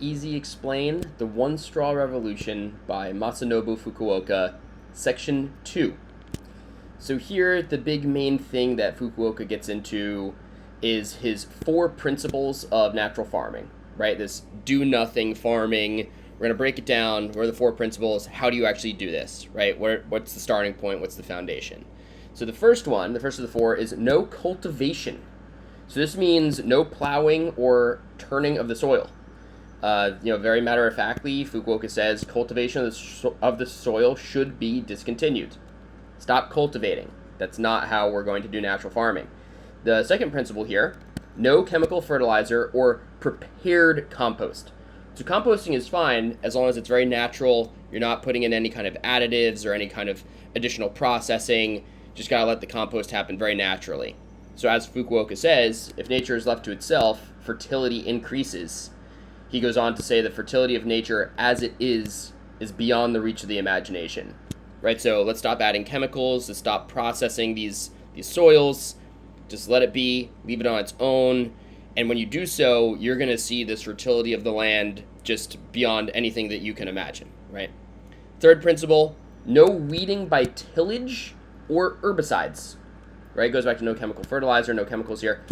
Easy Explain, The One Straw Revolution by Masanobu Fukuoka, Section 2. So here, the big main thing that Fukuoka gets into is his 4 principles of natural farming, right? This do-nothing farming. We're going to break it down. What are the 4 principles? How do you actually do this, right? What's the starting point? What's the foundation? So the first one, the first of the 4, is no cultivation. So this means no plowing or turning of the soil. Very matter-of-factly, Fukuoka says cultivation of the soil should be discontinued. Stop cultivating. That's not how we're going to do natural farming. The second principle here, no chemical fertilizer or prepared compost. So composting is fine as long as it's very natural. You're not putting in any kind of additives or any kind of additional processing. Just gotta let the compost happen very naturally. So as Fukuoka says, if nature is left to itself, fertility increases. He goes on to say the fertility of nature as it is beyond the reach of the imagination. Right, so let's stop adding chemicals, let's stop processing these soils, just let it be, leave it on its own, and when you do so, you're going to see this fertility of the land just beyond anything that you can imagine, right? Third principle, no weeding by tillage or herbicides, right? It goes back to no chemical fertilizer, no chemicals here.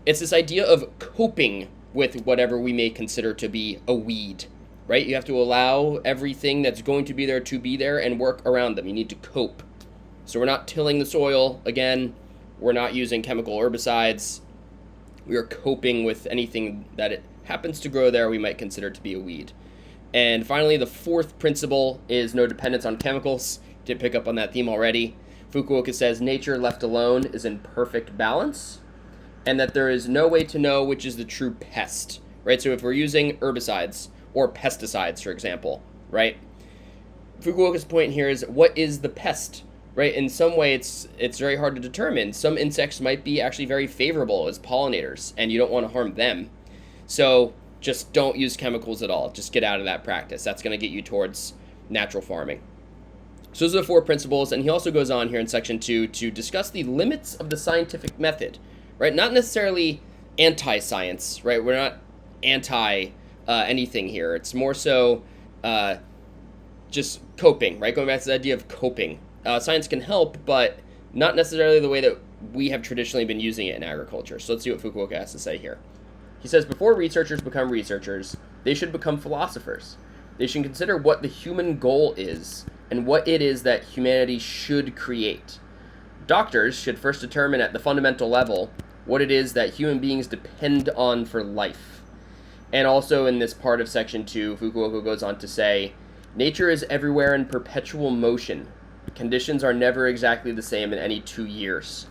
It's this idea of coping with whatever we may consider to be a weed. Right? You have to allow everything that's going to be there and work around them. You need to cope. So we're not tilling the soil again. We're not using chemical herbicides. We are coping with anything that it happens to grow there we might consider to be a weed. And finally, the fourth principle is no dependence on chemicals. Did pick up on that theme already. Fukuoka says nature left alone is in perfect balance, and that there is no way to know which is the true pest. Right? So if we're using herbicides, or pesticides, for example, right? Fukuoka's point here is, what is the pest, right? In some way, it's very hard to determine. Some insects might be actually very favorable as pollinators, and you don't want to harm them. So just don't use chemicals at all. Just get out of that practice. That's going to get you towards natural farming. So those are the 4 principles, and he also goes on here in Section 2 to discuss the limits of the scientific method, right? Not necessarily anti-science, right? We're not anti anything here. It's more so just coping, right? Going back to the idea of coping. Science can help, but not necessarily the way that we have traditionally been using it in agriculture. So let's see what Fukuoka has to say here. He says, before researchers become researchers, they should become philosophers. They should consider what the human goal is and what it is that humanity should create. Doctors should first determine at the fundamental level what it is that human beings depend on for life. And also in this part of Section 2, Fukuoka goes on to say, nature is everywhere in perpetual motion. Conditions are never exactly the same in any 2 years.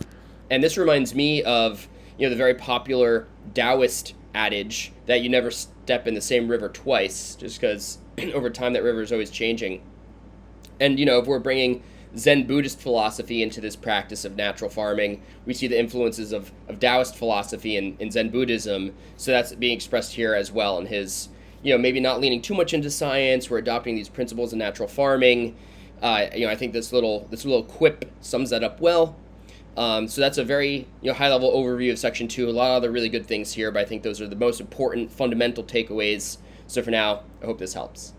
And this reminds me of, the very popular Taoist adage that you never step in the same river twice, just because over time that river is always changing. And, if we're bringing Zen Buddhist philosophy into this practice of natural farming, we see the influences of Taoist philosophy in Zen Buddhism. So that's being expressed here as well in his, maybe not leaning too much into science. We're adopting these principles in natural farming. I think this little quip sums that up well. So that's a very high level overview of Section 2. A lot of other really good things here, but I think those are the most important fundamental takeaways. So for now, I hope this helps.